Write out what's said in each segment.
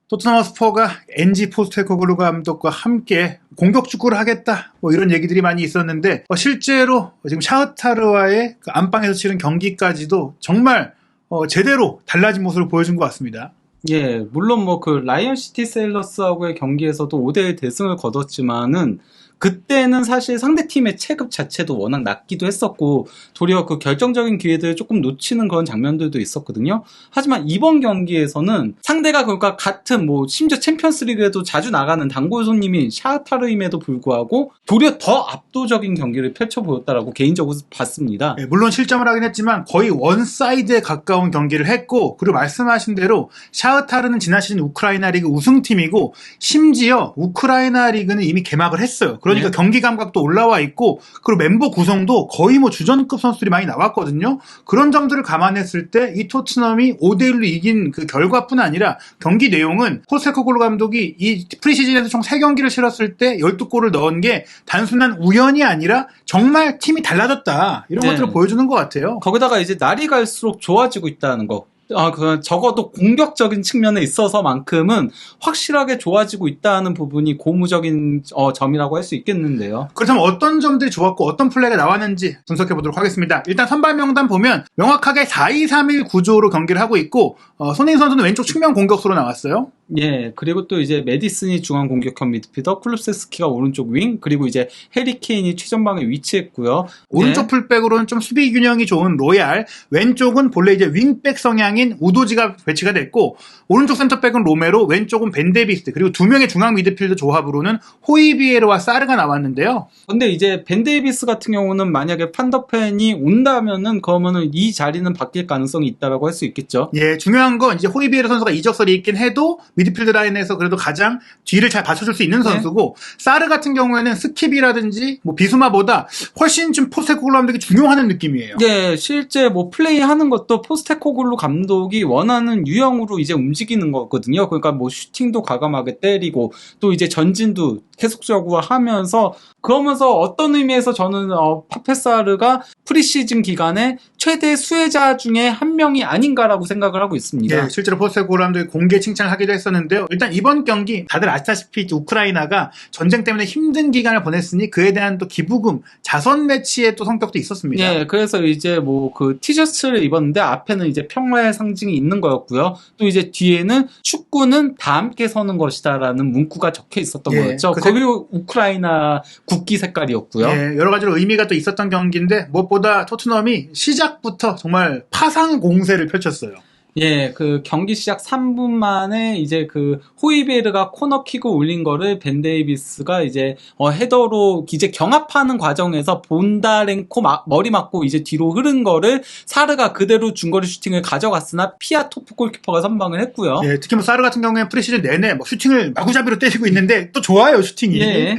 토트넘 허스퍼가 엔지 포스테코글루 감독과 함께 공격 축구를 하겠다 뭐 이런 얘기들이 많이 있었는데 실제로 지금 샤흐타르와의 그 안방에서 치른 경기까지도 정말 제대로 달라진 모습을 보여준 것 같습니다. 예, 물론 뭐 그 라이언 시티 세일러스하고의 경기에서도 5대1 대승을 거뒀지만은 그때는 사실 상대팀의 체급 자체도 워낙 낮기도 했었고 도리어 그 결정적인 기회들을 조금 놓치는 그런 장면들도 있었거든요. 하지만 이번 경기에서는 상대가 그러니까 같은 뭐 심지어 챔피언스리그에도 자주 나가는 단골 손님인 샤흐타르임에도 불구하고 도리어 더 압도적인 경기를 펼쳐 보였다라고 개인적으로 봤습니다. 네, 물론 실점을 하긴 했지만 거의 원사이드에 가까운 경기를 했고 그리고 말씀하신 대로 샤흐타르는 지난 시즌 우크라이나 리그 우승팀이고 심지어 우크라이나 리그는 이미 개막을 했어요. 그러니까 경기 감각도 올라와 있고 그리고 멤버 구성도 거의 뭐 주전급 선수들이 많이 나왔거든요. 그런 점들을 감안했을 때 이 토트넘이 5대1로 이긴 그 결과뿐 아니라 경기 내용은 포스테코글루 감독이 이 프리시즌에서 총 3경기를 치렀을 때 12골을 넣은 게 단순한 우연이 아니라 정말 팀이 달라졌다. 이런 것들을 보여주는 것 같아요. 거기다가 이제 날이 갈수록 좋아지고 있다는 거. 적어도 공격적인 측면에 있어서만큼은 확실하게 좋아지고 있다는 부분이 고무적인 점이라고 할 수 있겠는데요. 그렇다면 어떤 점들이 좋았고 어떤 플레이가 나왔는지 분석해 보도록 하겠습니다. 일단 선발 명단 보면 명확하게 4-2-3-1 구조로 경기를 하고 있고 손흥민 선수는 왼쪽 측면 공격수로 나왔어요. 예, 그리고 또 이제 메디슨이 중앙 공격형 미드필더, 쿨루세스키가 오른쪽 윙, 그리고 이제 해리 케인이 최전방에 위치했고요. 오른쪽 풀백으로는 좀 수비 균형이 좋은 로얄, 왼쪽은 본래 이제 윙백 성향인 우도지가 배치가 됐고, 오른쪽 센터백은 로메로, 왼쪽은 벤 데이비스, 그리고 두 명의 중앙 미드필더 조합으로는 호이비에르와 사르가 나왔는데요. 근데 이제 벤 데이비스 같은 경우는 만약에 판더펜이 온다면은 그러면은 이 자리는 바뀔 가능성이 있다라고 할 수 있겠죠. 예, 중요한 건 이제 호이비에르 선수가 이적설이 있긴 해도 미드필드 라인에서 그래도 가장 뒤를 잘 받쳐줄 수 있는 선수고 사르 같은 경우에는 스킵이라든지 뭐 비수마보다 훨씬 좀 포스테코글루 감독이 중요하는 느낌이에요. 예, 실제 뭐 플레이하는 것도 포스테코글루 감독이 원하는 유형으로 이제 움직이는 거거든요. 그러니까 뭐 슈팅도 과감하게 때리고 또 이제 전진도 계속적으로 하면서 그러면서 어떤 의미에서 저는 파페사르가 프리시즌 기간에 최대 수혜자 중에 한 명이 아닌가라고 생각을 하고 있습니다. 예, 실제로 포스테코글루 감독이 공개 칭찬을 하기도 했었는데요. 일단 이번 경기 다들 아시다시피 우크라이나가 전쟁 때문에 힘든 기간을 보냈으니 그에 대한 또 기부금, 자선 매치의 또 성격도 있었습니다. 예, 그래서 이제 뭐 그 티셔츠를 입었는데 앞에는 이제 평화의 상징이 있는 거였고요. 또 이제 뒤에는 축구는 다 함께 서는 것이다라는 문구가 적혀 있었던 거였죠. 그리고 우크라이나 국기 색깔이었고요. 예, 여러 가지로 의미가 또 있었던 경기인데 무엇보다 토트넘이 시작부터 정말 파상 공세를 펼쳤어요. 예, 그 경기 시작 3분 만에 이제 그 호이베르가 코너킥을 올린 거를 벤 데이비스가 이제 헤더로 이제 경합하는 과정에서 본다렌코 머리 맞고 이제 뒤로 흐른 거를 사르가 그대로 중거리 슈팅을 가져갔으나 피아토프 골키퍼가 선방을 했고요. 예, 특히 뭐 사르 같은 경우에는 프리시즌 내내 뭐 슈팅을 마구잡이로 때리고 있는데 또 좋아요, 슈팅이. 예.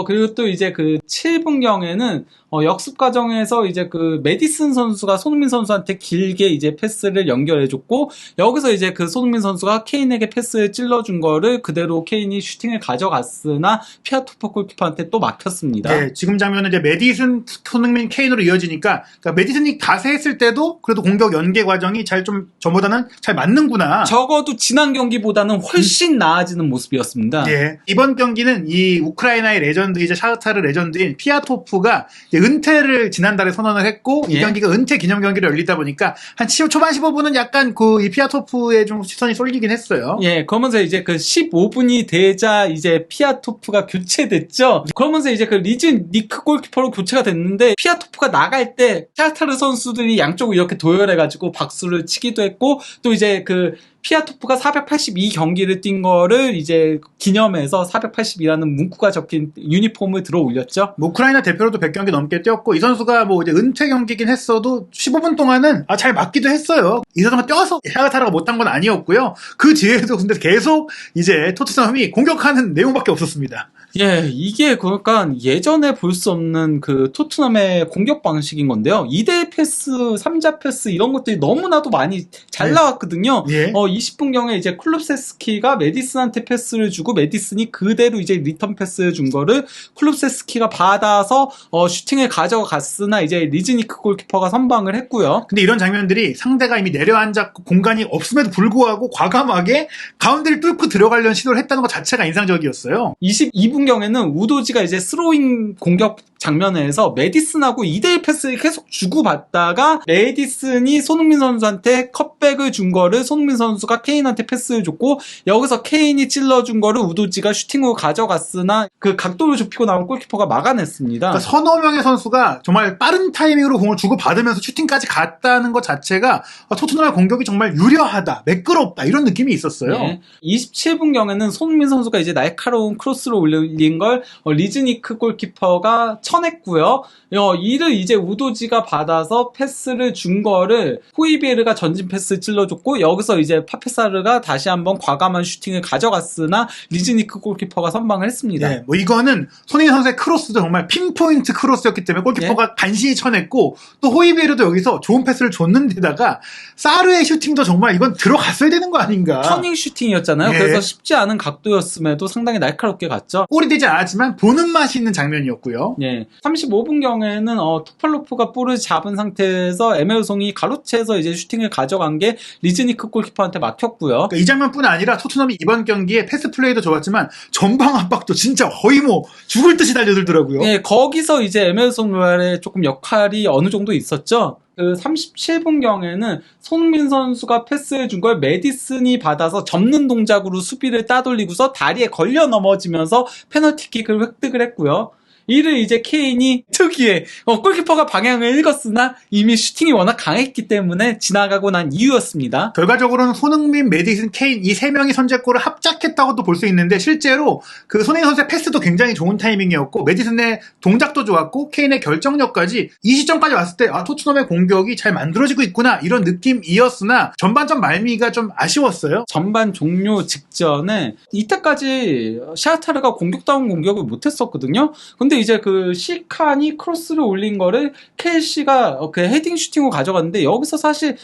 그리고 또 이제 그 7분경에는 역습 과정에서 이제 그 메디슨 선수가 손흥민 선수한테 길게 이제 패스를 연결해줬고 여기서 이제 그 손흥민 선수가 케인에게 패스를 찔러준 거를 그대로 케인이 슈팅을 가져갔으나 피아토프 골키퍼한테 또 막혔습니다. 네, 지금 장면은 이제 메디슨, 손흥민, 케인으로 이어지니까 그러니까 메디슨이 가세했을 때도 그래도 공격 연계 과정이 잘 좀 전보다는 잘 맞는구나. 적어도 지난 경기보다는 훨씬 나아지는 모습이었습니다. 네, 이번 경기는 이 우크라이나의 레전드이자 샤흐타르 레전드인 피아토프가 은퇴를 지난달에 선언을 했고 이 경기가 은퇴 기념 경기를 열리다 보니까 한 초반 15분은 약간 그 이 피아토프의 좀 시선이 쏠리긴 했어요. 예, 그러면서 이제 그 15분이 되자 이제 피아토프가 교체됐죠. 그러면서 이제 그 리즈 니크 골키퍼로 교체가 됐는데 피아토프가 나갈 때 샤흐타르 선수들이 양쪽으로 이렇게 도열해가지고 박수를 치기도 했고 또 이제 그 피아토프가 482 경기를 뛴 거를 이제 기념해서 482라는 문구가 적힌 유니폼을 들어 올렸죠. 뭐 우크라이나 대표로도 100경기 넘게 뛰었고 이 선수가 뭐 이제 은퇴 경기긴 했어도 15분 동안은 잘 맞기도 했어요. 이 선수가 뛰어서 샤흐타르가 못한 건 아니었고요. 그 뒤에도 근데 계속 이제 토트넘이 공격하는 내용밖에 없었습니다. 예, 이게 그러니까 예전에 볼 수 없는 그 토트넘의 공격 방식인 건데요. 2대1 패스, 3자 패스 이런 것들이 너무나도 많이 잘 네. 나왔거든요. 예. 20분경에 이제 쿨룹세스키가 메디슨한테 패스를 주고 메디슨이 그대로 이제 리턴 패스 준 거를 쿨룹세스키가 받아서 슈팅을 가져갔으나 이제 리즈니크 골키퍼가 선방을 했고요. 근데 이런 장면들이 상대가 이미 내려앉았고 공간이 없음에도 불구하고 과감하게 가운데를 뚫고 들어가려는 시도를 했다는 것 자체가 인상적이었어요. 22분경에는 우도지가 이제 스로잉 공격 장면에서 메디슨하고 2대1 패스를 계속 주고받다가 메디슨이 손흥민 선수한테 컷백을 준 거를 손흥민 선수가 케인한테 패스를 줬고 여기서 케인이 찔러준 거를 우도지가 슈팅으로 가져갔으나 그 각도를 좁히고 나온 골키퍼가 막아냈습니다. 그러니까 서너 명의 선수가 정말 빠른 타이밍으로 공을 주고받으면서 슈팅까지 갔다는 것 자체가 토트넘의 공격이 정말 유려하다, 매끄럽다 이런 느낌이 있었어요. 네. 27분경에는 손흥민 선수가 이제 날카로운 크로스로 올린 걸 리즈니크 골키퍼가 쳐냈고요. 이를 이제 우도지가 받아서 패스를 준 거를 호이비에르가 전진 패스 찔러줬고 여기서 이제 파페사르가 다시 한번 과감한 슈팅을 가져갔으나 리즈니크 골키퍼가 선방을 했습니다. 네, 뭐 이거는 손흥민 선수의 크로스도 정말 핀포인트 크로스였기 때문에 골키퍼가 간신히 쳐냈고 또 호이비에르도 여기서 좋은 패스를 줬는데다가 사르의 슈팅도 정말 이건 들어갔어야 되는 거 아닌가. 터닝 슈팅이었잖아요. 네. 그래서 쉽지 않은 각도였음에도 상당히 날카롭게 갔죠. 골이 되지 않았지만 보는 맛이 있는 장면이었고요. 예. 35분경에는 토팔로프가 볼을 잡은 상태에서 에메르송이 가로채에서 이제 슈팅을 가져간 게 리즈니크 골키퍼한테 막혔고요. 그러니까 이 장면뿐 아니라 토트넘이 이번 경기에 패스 플레이도 좋았지만 전방 압박도 진짜 거의 뭐 죽을 듯이 달려들더라고요. 예, 거기서 이제 에메르송 로얄의 조금 역할이 어느 정도 있었죠. 그 37분경에는 손흥민 선수가 패스해 준 걸 메디슨이 받아서 접는 동작으로 수비를 따돌리고서 다리에 걸려 넘어지면서 페널티킥을 획득을 했고요. 이를 이제 케인이 특유의 골키퍼가 방향을 읽었으나 이미 슈팅이 워낙 강했기 때문에 지나가고 난 이유였습니다. 결과적으로는 손흥민, 메디슨, 케인 이 세 명이 선제골을 합작했다고도 볼 수 있는데 실제로 그 손흥민 선수의 패스도 굉장히 좋은 타이밍이었고 메디슨의 동작도 좋았고 케인의 결정력까지 이 시점까지 왔을 때 토트넘의 공격이 잘 만들어지고 있구나 이런 느낌이었으나 전반전 말미가 좀 아쉬웠어요. 전반 종료 직전에 이때까지 샤흐타르가 공격다운 공격을 못했었거든요. 근데 이제 그 시칸이 크로스를 올린 거를 켈시가 그 헤딩 슈팅으로 가져갔는데 여기서 사실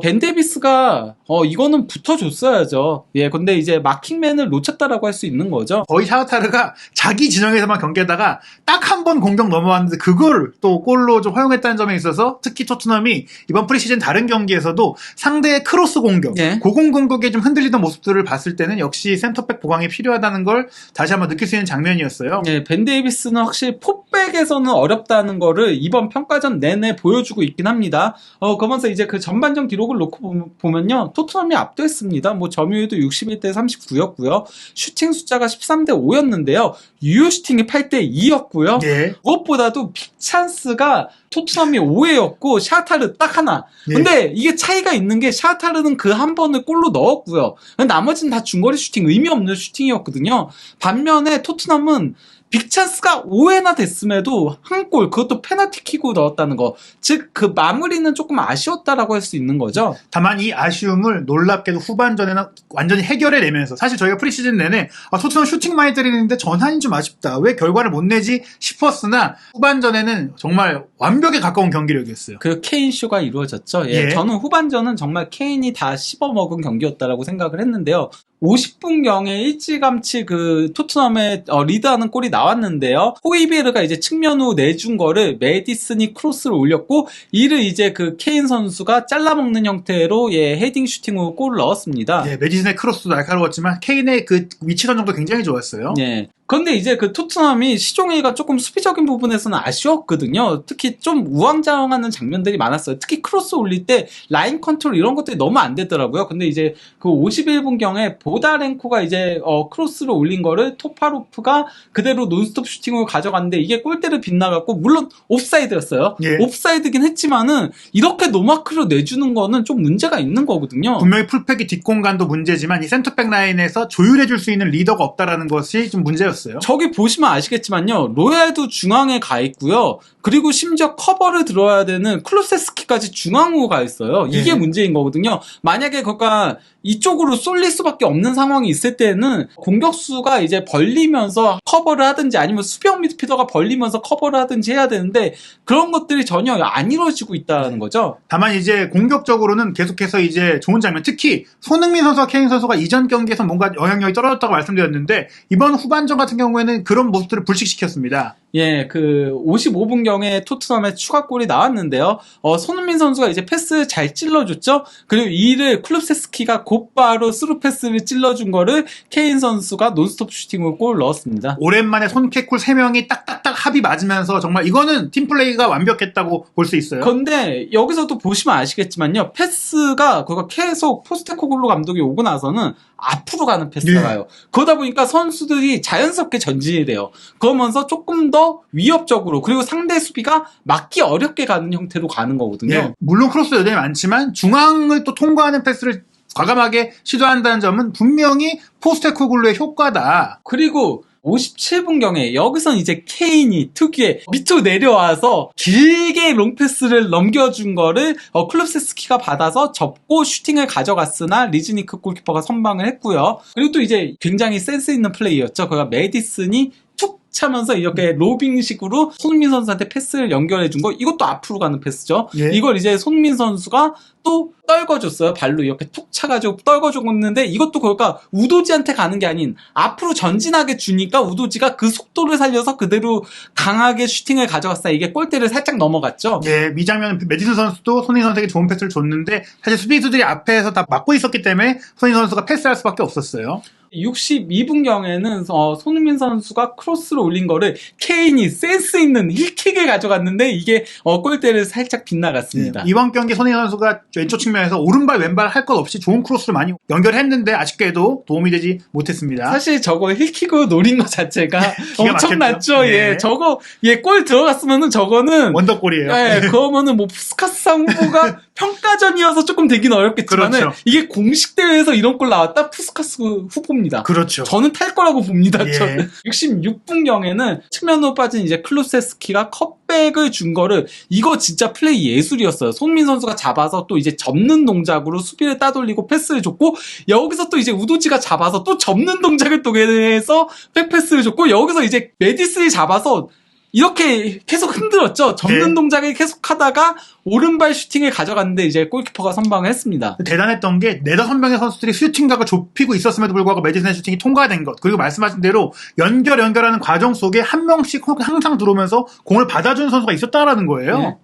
벤 데비스가 이거는 붙어줬어야죠. 예, 근데 이제 마킹맨을 놓쳤다라고 할 수 있는 거죠. 거의 샤흐타르가 자기 진영에서만 경기하다가 딱 한 번 공격 넘어왔는데 그걸 또 골로 좀 허용했다는 점에 있어서 특히 토트넘이 이번 프리시즌 다른 경기에서도 상대의 크로스 공격, 예. 고공 공격에 좀 흔들리던 모습들을 봤을 때는 역시 센터백 보강이 필요하다는 걸 다시 한번 느낄 수 있는 장면이었어요. 예, 벤 데이비스는 확실히 포백에서는 어렵다는 거를 이번 평가전 내내 보여주고 있긴 합니다. 그러면서 이제 그 전반전 기록을 놓고 보면요. 토트넘이 압도했습니다. 뭐 점유율도 61대 39였고요. 슈팅 숫자가 13대 5였는데요. 유효 슈팅이 8대 2였고요. 예. 무엇보다도 빅찬스가 토트넘이 5회였고 샤타르 딱 하나. 예. 근데 이게 차이가 있는 게 샤타르는 그 한 번을 골로 넣었고요. 나머지는 다 중거리 슈팅, 의미 없는 슈팅이었거든요. 반면에 토트넘은 빅찬스가 5회나 됐음에도 한 골, 그것도 페널티킥으로 넣었다는 거. 즉, 그 마무리는 조금 아쉬웠다라고 할 수 있는 거죠. 다만 이 아쉬움을 놀랍게도 후반전에는 완전히 해결해내면서 사실 저희가 프리시즌 내내 토트넘 슈팅 많이 때리는데 전환이 좀 아쉽다. 왜 결과를 못 내지 싶었으나 후반전에는 정말 완벽에 가까운 경기력이었어요. 그 케인쇼가 이루어졌죠. 예, 예. 저는 후반전은 정말 케인이 다 씹어먹은 경기였다라고 생각을 했는데요. 50분경에 일찌감치 그 토트넘의 리드하는 골이 나왔는데요. 호이비에르가 이제 측면으로 내준 거를 메디슨이 크로스를 올렸고 이를 이제 그 케인 선수가 잘라먹는 형태로 헤딩 슈팅으로 골을 넣었습니다. 예, 메디슨의 크로스도 날카로웠지만 케인의 그 위치 선정도 굉장히 좋았어요. 예. 그런데 이제 그 토트넘이 시종일관 조금 수비적인 부분에서는 아쉬웠거든요. 특히 좀 우왕좌왕하는 장면들이 많았어요. 특히 크로스 올릴 때 라인 컨트롤 이런 것들이 너무 안 되더라고요. 근데 이제 그 51분경에 보다렌코가 이제 크로스를 올린 거를 토파로프가 그대로 논스톱 슈팅으로 가져갔는데 이게 골대를 빗나갔고 물론 옵사이드였어요. 예. 옵사이드긴 했지만은 이렇게 노마크로 내주는 거는 좀 문제가 있는 거거든요. 분명히 풀백이 뒷공간도 문제지만 이 센터백 라인에서 조율해줄 수 있는 리더가 없다라는 것이 좀 문제였어요. 뚫렸어요. 저기 보시면 아시겠지만요. 로얄도 중앙에 가 있고요. 그리고 심지어 커버를 들어야 되는 클루세스키까지 중앙으로 가 있어요. 이게 예. 문제인 거거든요. 만약에 그가 이쪽으로 쏠릴 수밖에 없는 상황이 있을 때는 공격수가 이제 벌리면서 커버를 하든지 아니면 수비형 미드필더가 벌리면서 커버를 하든지 해야 되는데 그런 것들이 전혀 안 이루어지고 있다는 거죠. 다만 이제 공격적으로는 계속해서 이제 좋은 장면, 특히 손흥민 선수와 케인 선수가 이전 경기에서 뭔가 영향력이 떨어졌다고 말씀드렸는데 이번 후반전 같은 경우에는 그런 모습들을 불식시켰습니다. 예, 그 55분경에 토트넘에 추가골이 나왔는데요. 손흥민 선수가 이제 패스 잘 찔러줬죠. 그리고 이를 클룹세스키가 곧바로 스루 패스를 찔러준 거를 케인 선수가 논스톱 슈팅으로 골 넣었습니다. 오랜만에 손캐쿨 3명이 딱딱딱 합이 맞으면서 정말 이거는 팀플레이가 완벽했다고 볼 수 있어요. 근데 여기서도 보시면 아시겠지만요. 패스가 그거 계속 포스테코글루 감독이 오고 나서는 앞으로 가는 패스가 예. 가요. 그러다 보니까 선수들이 자연스럽게 전진이 돼요. 그러면서 조금 더 위협적으로 그리고 상대 수비가 막기 어렵게 가는 형태로 가는 거거든요. 예, 물론 크로스 여전히 많지만 중앙을 또 통과하는 패스를 과감하게 시도한다는 점은 분명히 포스테코글루의 효과다. 그리고 57분경에 여기선 이제 케인이 특유의 밑으로 내려와서 길게 롱패스를 넘겨준 거를 클룹세스키가 받아서 접고 슈팅을 가져갔으나 리즈니크 골키퍼가 선방을 했고요. 그리고 또 이제 굉장히 센스 있는 플레이였죠. 그가 메디슨이 툭 차면서 이렇게 로빙식으로 손흥민 선수한테 패스를 연결해준 거, 이것도 앞으로 가는 패스죠. 예. 이걸 이제 손흥민 선수가 또 떨궈줬어요. 발로 이렇게 툭 차가지고 떨궈줬는데 이것도 그러니까 우도지한테 가는 게 아닌 앞으로 전진하게 주니까 우도지가 그 속도를 살려서 그대로 강하게 슈팅을 가져갔어요. 이게 골대를 살짝 넘어갔죠. 예, 이 장면 메디슨 선수도 손흥민 선수에게 좋은 패스를 줬는데 사실 수비수들이 앞에서 다 막고 있었기 때문에 손흥민 선수가 패스할 수밖에 없었어요. 62분경에는 손흥민 선수가 크로스를 올린 거를 케인이 센스 있는 힐킥을 가져갔는데 이게 골대를 살짝 빗나갔습니다. 예, 이번 경기 손흥민 선수가 왼쪽 측면에서 오른발 왼발 할 것 없이 좋은 크로스를 많이 연결했는데 아쉽게도 도움이 되지 못했습니다. 사실 저거 힐킥으로 노린 것 자체가 기가 엄청났죠. 막혔죠. 예, 예. 저거 골 들어갔으면은 저거는 원더골이에요. 예, 그러면은 뭐 푸스카스상 후보가 평가전이어서 조금 되긴 어렵겠지만은 그렇죠. 이게 공식 대회에서 이런 골 나왔다 푸스카스 후보입니다. 그렇죠. 저는 탈 거라고 봅니다. 예. 저는 66분경에는 측면으로 빠진 이제 클루세스키가 컵백을 준 거를 이거 진짜 플레이 예술이었어요. 손민 선수가 잡아서 또 이제 접는 동작으로 수비를 따돌리고 패스를 줬고 여기서 또 이제 우도지가 잡아서 또 접는 동작을 또 해서 백패스를 줬고 여기서 이제 메디슨이 잡아서 이렇게 계속 흔들었죠. 접는 네. 동작을 계속 하다가 오른발 슈팅을 가져갔는데 이제 골키퍼가 선방을 했습니다. 대단했던 게 네다섯 명의 선수들이 슈팅각을 좁히고 있었음에도 불구하고 메디슨의 슈팅이 통과된 것, 그리고 말씀하신 대로 연결하는 과정 속에 한 명씩 항상 들어오면서 공을 받아주는 선수가 있었다라는 거예요. 네.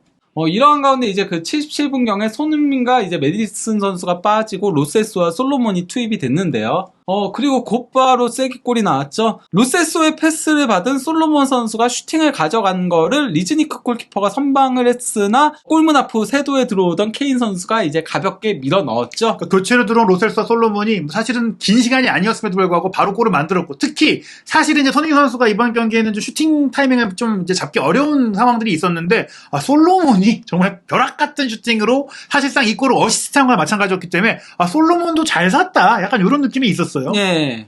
이러한 가운데 이제 그 77분경에 손흥민과 이제 메디슨 선수가 빠지고 로세스와 솔로몬이 투입이 됐는데요. 그리고 곧바로 쐐기골이 나왔죠. 로세스의 패스를 받은 솔로몬 선수가 슈팅을 가져간 거를 리즈니크 골키퍼가 선방을 했으나 골문 앞으로 세도에 들어오던 케인 선수가 이제 가볍게 밀어 넣었죠. 그러니까 교체로 들어온 로셀스와 솔로몬이 사실은 긴 시간이 아니었음에도 불구하고 바로 골을 만들었고, 특히 사실은 이제 손흥민 선수가 이번 경기에는 좀 슈팅 타이밍을 좀 이제 잡기 어려운 상황들이 있었는데, 솔로몬이 정말 벼락 같은 슈팅으로 사실상 이 골을 어시스트한 거나 마찬가지였기 때문에 솔로몬도 잘 샀다, 약간 이런 느낌이 있었어요. 예.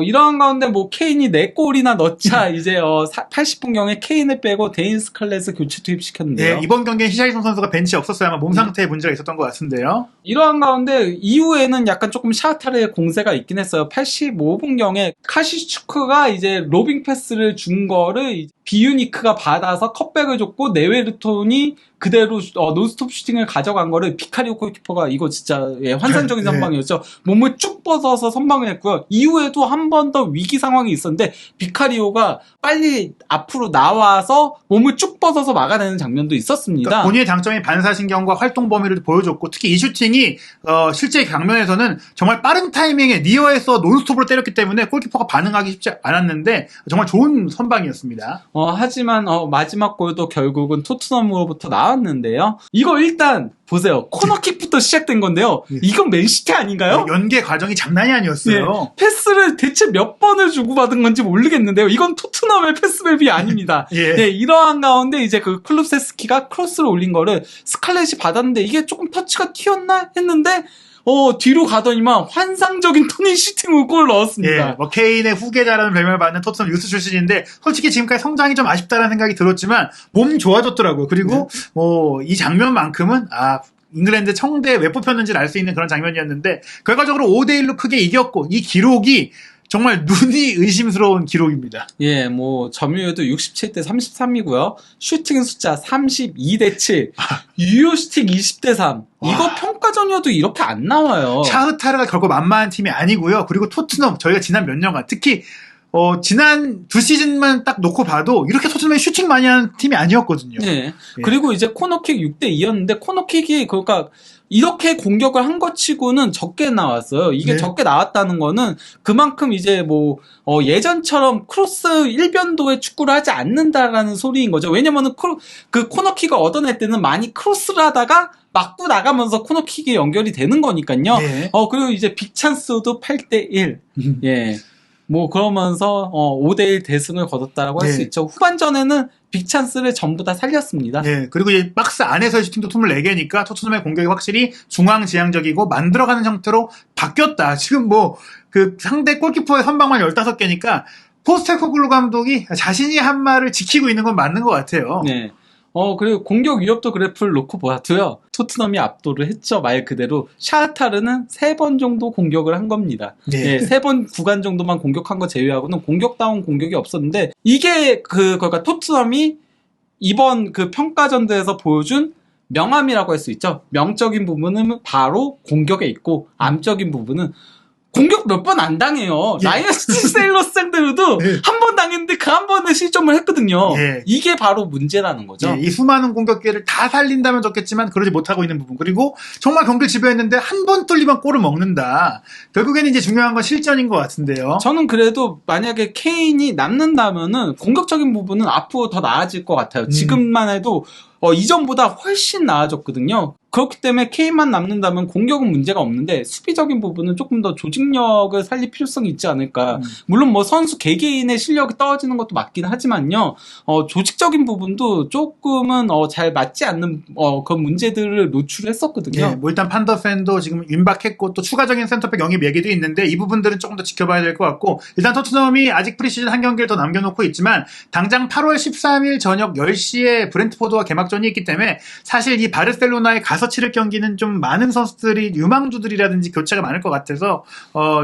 이러한 가운데 뭐 케인이 4골이나 넣자 이제 80분경에 케인을 빼고 데인 스칼렛을 교체 투입시켰는데요. 네, 이번 경기엔 히샤이손 선수가 벤치에 없었어요. 아마 몸 상태에 문제가 있었던 것 같은데요. 이러한 가운데 이후에는 약간 조금 샤흐타르의 공세가 있긴 했어요. 85분경에 카시추크가 이제 로빙 패스를 준 거를 비유니크가 받아서 컵백을 줬고 네웨르톤이 그대로 논스톱 슈팅을 가져간 거를 비카리오 골키퍼가 이거 진짜 환상적인 네. 선방이었죠. 몸을 쭉 뻗어서 선방을 했고요. 이후에도 한 번 더 위기 상황이 있었는데 비카리오가 빨리 앞으로 나와서 몸을 쭉 뻗어서 막아내는 장면도 있었습니다. 그러니까 본인의 장점인 반사신경과 활동 범위를 보여줬고, 특히 이 슈팅이 실제 장면에서는 정말 빠른 타이밍에 니어에서 논스톱으로 때렸기 때문에 골키퍼가 반응하기 쉽지 않았는데 정말 좋은 선방이었습니다. 하지만 마지막 골도 결국은 토트넘으로부터 나왔는데요. 이거 일단 보세요. 코너킥부터 시작된 건데요. 이건 맨시티 아닌가요? 연계 과정이 장난이 아니었어요. 패스를 대체 몇 번을 주고받은 건지 모르겠는데요. 이건 토트넘의 패스맵이 아닙니다. 예. 네, 이러한 가운데 이제 그 클룹세스키가 크로스를 올린 거를 스칼렛이 받았는데 이게 조금 터치가 튀었나 했는데 뒤로 가더니만 환상적인 토니 슈팅으로 골을 넣었습니다. 예, 뭐 케인의 후계자라는 별명을 받는 토트넘 유스 출신인데 솔직히 지금까지 성장이 좀 아쉽다라는 생각이 들었지만 몸 좋아졌더라고요. 그리고 뭐 이 장면만큼은 잉글랜드 청대에 왜 뽑혔는지를 알 수 있는 그런 장면이었는데 결과적으로 5대1로 크게 이겼고 이 기록이 정말 눈이 의심스러운 기록입니다. 예, 뭐 점유율도 67대 33이고요. 슈팅 숫자 32대 7. 유효 슈팅 20대 3. 이거 평가전이어도 이렇게 안 나와요. 샤흐타르가 결코 만만한 팀이 아니고요. 그리고 토트넘 저희가 지난 몇 년간 특히 지난 2시즌만 딱 놓고 봐도 이렇게 토트넘이 슈팅 많이 하는 팀이 아니었거든요. 네. 그리고 이제 코너킥 6대 2였는데 코너킥이 그러니까 이렇게 공격을 한 것 치고는 적게 나왔어요. 이게 네. 적게 나왔다는 거는 그만큼 이제 뭐 예전처럼 크로스 일변도의 축구를 하지 않는다라는 소리인 거죠. 왜냐면은 그 코너킥을 얻어낼 때는 많이 크로스를 하다가 맞고 나가면서 코너킥이 연결이 되는 거니까요. 네. 그리고 이제 빅찬스도 8대 1. 예. 뭐 그러면서 5대1 대승을 거뒀다라고 할 수 네. 있죠. 후반전에는 빅찬스를 전부 다 살렸습니다. 예, 그리고 이제 박스 안에서의 슈팅도 24개니까 토트넘의 공격이 확실히 중앙지향적이고 만들어가는 형태로 바뀌었다. 지금 뭐 그 상대 골키퍼의 선방만 15개니까 포스테코글루 감독이 자신이 한 말을 지키고 있는 건 맞는 것 같아요. 네. 그리고 공격 위협도 그래프를 놓고 봐도요. 토트넘이 압도를 했죠. 말 그대로. 샤흐타르는 3번 정도 공격을 한 겁니다. 네. 3번 구간 정도만 공격한 거 제외하고는 공격다운 공격이 없었는데 이게 그러니까 토트넘이 이번 그 평가전대에서 보여준 명암이라고 할 수 있죠. 명적인 부분은 바로 공격에 있고 암적인 부분은 공격 몇 번 안 당해요. 예. 라이언시티 세일러스 상대로도 예. 한 번 당했는데 그 한 번에 실점을 했거든요. 예. 이게 바로 문제라는 거죠. 예, 이 수많은 공격 기회를 다 살린다면 좋겠지만 그러지 못하고 있는 부분 그리고 정말 경기를 지배했는데 한 번 뚫리면 골을 먹는다. 결국에는 이제 중요한 건 실전인 것 같은데요. 저는 그래도 만약에 케인이 남는다면은 공격적인 부분은 앞으로 더 나아질 것 같아요. 지금만 해도 이전보다 훨씬 나아졌거든요. 그렇기 때문에 케인만 남는다면 공격은 문제가 없는데 수비적인 부분은 조금 더 조직력을 살릴 필요성이 있지 않을까. 물론 뭐 선수 개개인의 실력이 떨어지는 것도 맞긴 하지만요. 조직적인 부분도 조금은 잘 맞지 않는 그런 문제들을 노출했었거든요. 예, 뭐 일단 판더팬도 지금 임박했고 또 추가적인 센터백 영입 얘기도 있는데 이 부분들은 조금 더 지켜봐야 될 것 같고 일단 토트넘이 아직 프리시즌 한 경기를 더 남겨놓고 있지만 당장 8월 13일 저녁 10시에 브렌트포드와 개막전이 있기 때문에 사실 이 바르셀로나에 가서 치를 경기는 좀 많은 선수들이 유망주들이라든지 교체가 많을 것 같아서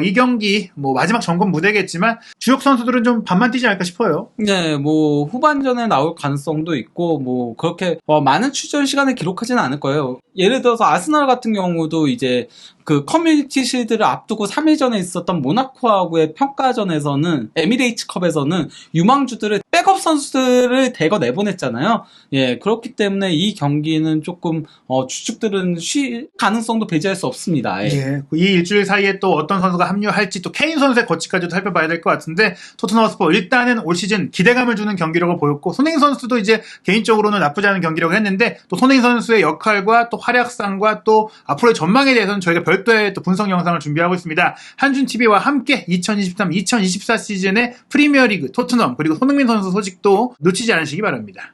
이 경기 뭐 마지막 점검 무대겠지만 주력 선수들은 좀 반만 뛰지 않을까 싶어요. 네, 뭐 후반전에 나올 가능성도 있고 뭐 그렇게 많은 출전 시간을 기록하지는 않을 거예요. 예를 들어서 아스널 같은 경우도 이제 그 커뮤니티 실드를 앞두고 3일 전에 있었던 모나코하고의 평가전에서는 에미레이츠컵에서는 유망주들을 백업 선수들을 대거 내보냈잖아요. 예, 그렇기 때문에 이 경기는 조금 주축들은 쉴 가능성도 배제할 수 없습니다. 예. 예, 이 일주일 사이에 또 어떤 선수가 합류할지 또 케인 선수의 거치까지도 살펴봐야 될 것 같은데 토트넘 허스퍼 일단은 올 시즌 기대감을 주는 경기력을 보였고 손흥민 선수도 이제 개인적으로는 나쁘지 않은 경기력을 했는데 또 손흥민 선수의 역할과 또 활약상과 또 앞으로의 전망에 대해서는 저희가 별도의 또 분석 영상을 준비하고 있습니다. 한준TV와 함께 2023-2024 시즌의 프리미어리그 토트넘 그리고 손흥민 선수 소식도 놓치지 않으시기 바랍니다.